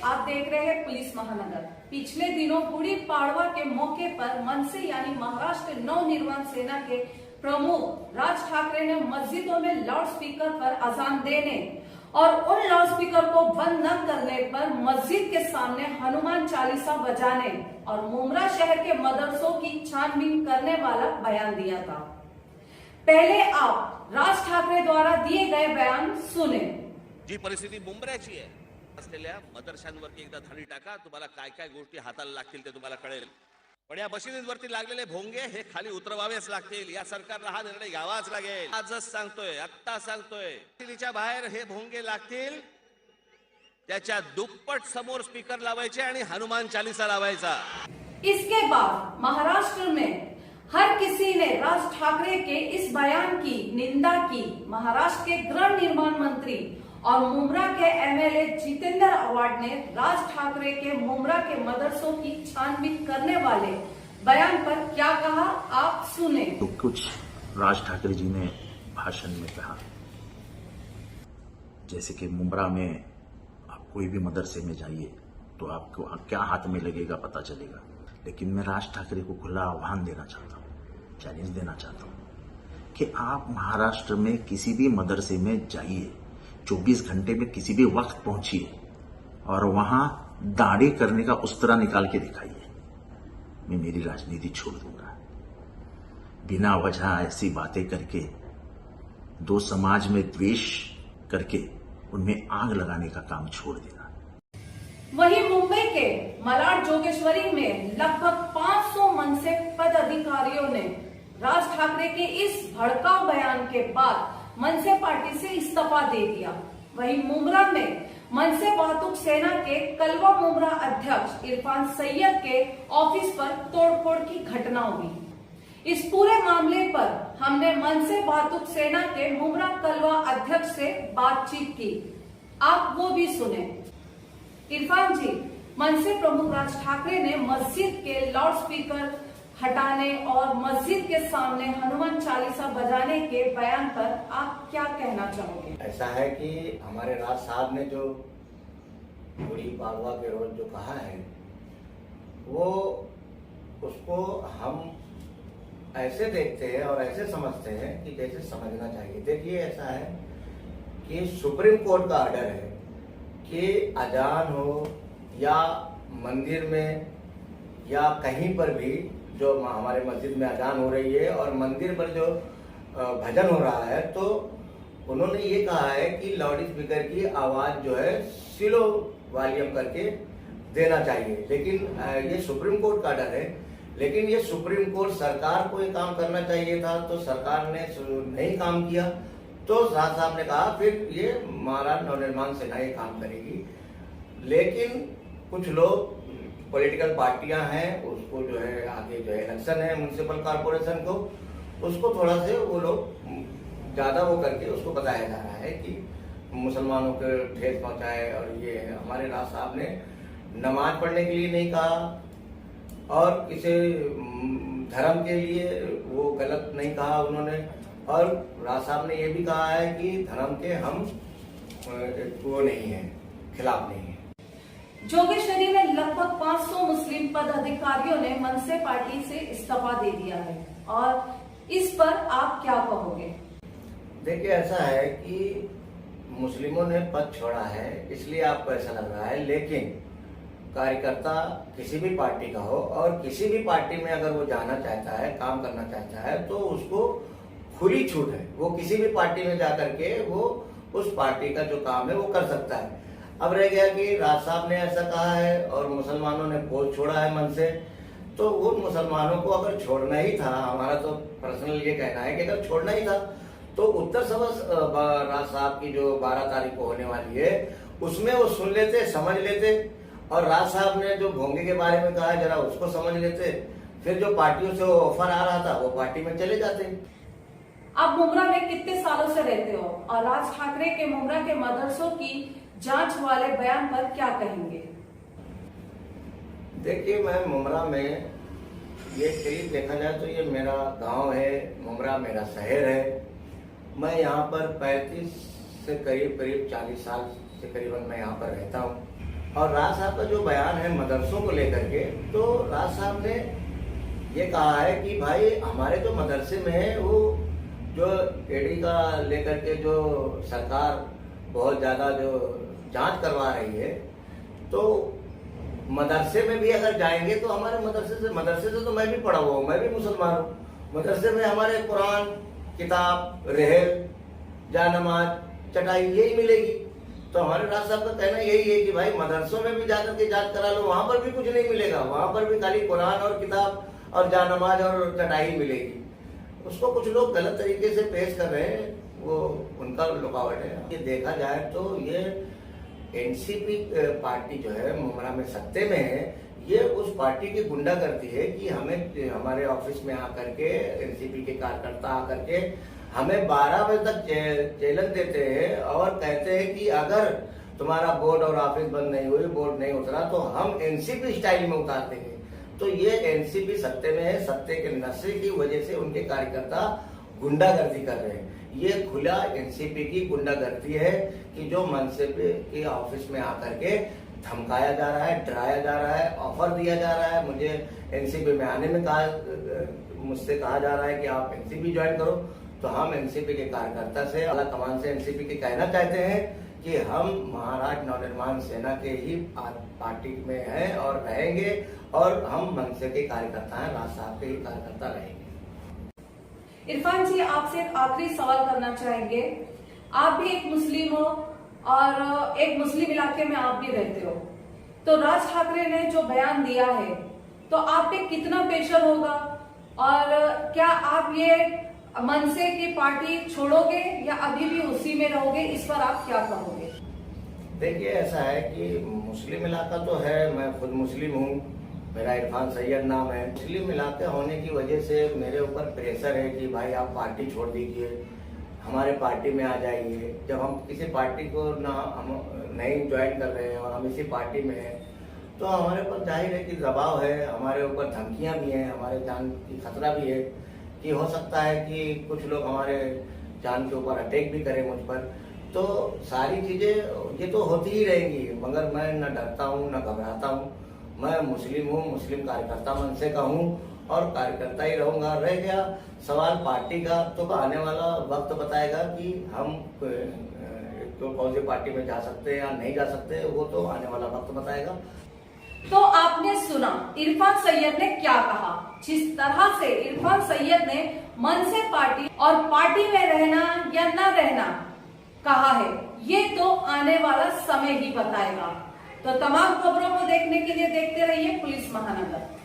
आप देख रहे हैं पुलिस महानगर। पिछले दिनों गुड़ी पाड़वा के मौके पर मनसे यानी महाराष्ट्र नवनिर्माण सेना के प्रमुख राज ठाकरे ने मस्जिदों में लाउडस्पीकर पर अजान देने और उन लाउडस्पीकर को बंद न करने पर मस्जिद के सामने हनुमान चालीसा बजाने और मुमरा शहर के मदरसों की छानबीन करने वाला बयान दिया था। पहले आप राज ठाकरे द्वारा दिए गए बयान सुने। जी परिस्थिती मुंबऱ्याची आहे असलेल्या मदरशांवरती एकदा धाडी टाका, तुम्हाला काय काय गोष्टी हाताला लागतील ते तुम्हाला कळेल। पण या मशिदींवरती लागलेले भोंगे हे खाली उतरवावेच लागतील। या सरकारला हा निर्णय घ्यावाच लागेल। आजच सांगतोय, आत्ता सांगतोय, दिल्लीच्या बाहेर हे भोंगे लागतील त्याच्या दुप्पट समोर स्पीकर लावायचे आणि हनुमान चालीसा लावायचा। इसके बाद महाराष्ट्र में हर किसी ने राज ठाकरे के इस बयान की निंदा की। महाराष्ट्र के गृह निर्माण मंत्री और मुमरा के एमएलए जितेंद्र आव्हाड ने राज ठाकरे के मुमरा के मदरसों की छानबीन करने वाले बयान पर क्या कहा, आप सुने। तो कुछ राज ठाकरे जी ने भाषण में कहा, जैसे कि मुमरा में आप कोई भी मदरसे में जाइए तो आपको क्या हाथ में लगेगा पता चलेगा। लेकिन मैं राज ठाकरे को खुला आह्वान देना चाहता हूँ, चैलेंज देना चाहता हूँ कि आप महाराष्ट्र में किसी भी मदरसे में जाइए, 24 घंटे में किसी भी वक्त पहुंचिए और वहां दाढ़ी करने का उस्तरा निकाल के दिखाइए। मैं मेरी राजनीति छोड़ दूंगा। बिना वजह ऐसी बातें करके, दो समाज में द्वेष करके उनमें आग लगाने का काम छोड़ देना। वहीं मुंबई के मलाड जोगेश्वरी में लगभग 500 मनसे पदाधिकारियों ने राज ठाकरे के इस भड़काऊ बयान के बाद मनसे पार्टी से इस्तीफा दे दिया। वहीं मुमरा में मनसे वाहतुक सेना के कलवा मुमरा अध्यक्ष इरफान सैयद के ऑफिस पर तोड़फोड़ की घटना हुई। इस पूरे मामले पर हमने मनसे वाहतुक सेना के मुमरा कलवा अध्यक्ष से बातचीत की, आप वो भी सुने। इरफान जी, मनसे प्रमुख राज ठाकरे ने मस्जिद के लाउडस्पीकर हटाने और मस्जिद के सामने हनुमान चालीसा बजाने के बयान पर आप क्या कहना चाहोगे? ऐसा है कि हमारे राज साहब ने जो गुड़ी पाड़वा के रोज जो कहा है, वो उसको हम ऐसे देखते हैं और ऐसे समझते हैं कि जैसे समझना चाहिए। देखिए, ऐसा है कि सुप्रीम कोर्ट का ऑर्डर है कि अजान हो या मंदिर में या कहीं पर भी, जो हमारे मस्जिद में अजान हो रही है और मंदिर पर जो भजन हो रहा है, तो उन्होंने ये कहा है कि लाउड स्पीकर की आवाज जो है स्लो वॉल्यूम करके देना चाहिए। लेकिन ये सुप्रीम कोर्ट का ऑर्डर है। लेकिन ये सुप्रीम कोर्ट, सरकार को ये काम करना चाहिए था, तो सरकार ने नहीं काम किया। तो राज साहब ने कहा फिर ये महाराष्ट्र नवनिर्माण सेना ये काम करेगी। लेकिन कुछ लोग, पॉलिटिकल पार्टियां हैं, उसको जो है आगे जो है इलेक्शन है म्युनिसिपल कॉर्पोरेशन को, उसको थोड़ा से वो लोग ज्यादा वो करके उसको बताया जा रहा है कि मुसलमानों को ठेस पहुंचाए। और ये हमारे राज साहब ने नमाज पढ़ने के लिए नहीं कहा और किसी धर्म के लिए वो गलत नहीं कहा उन्होंने। और राज साहब ने ये भी कहा है कि धर्म के हम वो नहीं है, खिलाफ नहीं है। जोगेश्वरी में लगभग 500 मुस्लिम पदाधिकारियों ने मनसे पार्टी से इस्तीफा दे दिया है और इस पर आप क्या कहोगे? देखिए, ऐसा है कि मुस्लिमों ने पद छोड़ा है, इसलिए आपको ऐसा लग रहा है। लेकिन कार्यकर्ता किसी भी पार्टी का हो और किसी भी पार्टी में अगर वो जाना चाहता है, काम करना चाहता है, तो उसको खुली छूट है। वो किसी भी पार्टी में जाकर के वो उस पार्टी का जो काम है वो कर सकता है। अब रह गया कि राज साहब ने ऐसा कहा है और मुसलमानों ने पोल छोड़ा है मन से, तो उन मुसलमानों को अगर छोड़ना ही था, हमारा तो पर्सनल ये कहना है कि अगर छोड़ना ही था तो उत्तर सभा राज साहब की जो 12 तारीख को होने वाली है, उसमें वो सुन लेते, समझ लेते। और राज साहब ने जो भोंगे के बारे में कहा है, जरा उसको समझ लेते। फिर जो पार्टियों से वो ऑफर आ रहा था, वो पार्टी में चले जाते। आप मुमरा में कितने सालों से रहते हो और राज ठाकरे के मुमरा के मदरसों की जांच वाले बयान पर क्या कहेंगे? देखिए, मैं मुमरा में, ये करीब देखा जाए तो ये मेरा गांव है, मुमरा मेरा शहर है। मैं यहाँ पर 35 से करीब 40 साल से करीबन मैं यहाँ पर रहता हूँ। और राज साहब का जो बयान है मदरसों को लेकर के, तो राज साहब ने ये कहा है कि भाई हमारे जो मदरसे में है वो जो एडी का लेकर के जो सरकार बहुत ज्यादा जो जांच करवा रही है, तो मदरसे में भी अगर जाएंगे तो हमारे मदरसे से तो मैं भी पढ़ा हुआ हूँ, मैं भी मुसलमान हूँ। मदरसे में हमारे कुरान, किताब, रहल, जानमाज, चटाई यही मिलेगी। तो हमारे राज साहब का कहना यही है कि भाई मदरसों में भी जाकर के जांच करा लो, वहां पर भी कुछ नहीं मिलेगा, वहां पर भी खाली कुरान और किताब और जानमाज और चटाई मिलेगी। उसको कुछ लोग गलत तरीके से पेश कर रहे हैं, वो उनका रुकावट है। ये देखा जाए तो ये एनसीपी पार्टी जो है मुमरा में सत्ते में है, ये उस पार्टी की गुंडागर्दी है कि हमें हमारे ऑफिस में आकर के एनसीपी के कार्यकर्ता आकर के हमें 12 बजे तक चैलेंज देते हैं और कहते हैं कि अगर तुम्हारा बोर्ड और ऑफिस बंद नहीं हुई, बोर्ड नहीं उतरा, तो हम एनसीपी स्टाइल में उतार देंगे। तो ये एनसीपी सत्ते में है, सत्ते के नशे की वजह से उनके कार्यकर्ता गुंडागर्दी कर रहे हैं। ये खुला एनसीपी की गुंडागर्दी है कि जो मनसे के ऑफिस में आकर के धमकाया जा रहा है, डराया जा रहा है, ऑफर दिया जा रहा है। मुझे एनसीपी में आने में मुझसे कहा जा रहा है कि आप एनसीपी ज्वाइन करो। तो हम एनसीपी के कार्यकर्ता से, आला कमान से एनसीपी के कहना चाहते हैं कि हम महाराष्ट्र नवनिर्माण सेना के ही पार्टी में हैं और रहेंगे, और हम मनसे के कार्यकर्ता हैं, राज साहब के ही कार्यकर्ता रहेंगे। इरफान जी, आपसे एक आखिरी सवाल करना चाहेंगे। आप भी एक मुस्लिम हो और एक मुस्लिम इलाके में आप भी रहते हो, तो राज ठाकरे ने जो बयान दिया है तो आप पे कितना प्रेशर होगा, और क्या आप ये मनसे की पार्टी छोड़ोगे या अभी भी उसी में रहोगे, इस पर आप क्या कहोगे? देखिए, ऐसा है कि मुस्लिम इलाका तो है, मैं खुद मुस्लिम हूँ, मेरा इरफान सैयद नाम है। मुस्लिम इलाके होने की वजह से मेरे ऊपर प्रेशर है कि भाई आप पार्टी छोड़ दीजिए, हमारे पार्टी में आ जाइए। जब हम किसी पार्टी को हम नहीं ज्वाइन कर रहे हैं और हम इसी पार्टी में हैं, तो हमारे ऊपर जाहिर है कि दबाव है, हमारे ऊपर धमकियां भी हैं, हमारे जान की खतरा भी है कि हो सकता है कि कुछ लोग हमारे जान के ऊपर अटैक भी करें मुझ पर। तो सारी चीजें ये तो होती ही रहेंगी, मगर मैं न डरता हूँ न घबराता हूँ। मैं मुस्लिम हूँ, मुस्लिम कार्यकर्ता मनसे का हूँ और कार्यकर्ता ही रहूंगा। रह गया सवाल पार्टी का, तो आने वाला वक्त बताएगा कि हम तो कौन सी पार्टी में जा सकते हैं या नहीं जा सकते, वो तो आने वाला वक्त बताएगा। तो आपने सुना इरफान सैयद ने क्या कहा। जिस तरह से इरफान सैयद ने मनसे पार्टी और पार्टी में रहना या न रहना कहा है, ये तो आने वाला समय ही बताएगा। तो तमाम खबरों को देखने के लिए देखते रहिए पुलिस महानगर।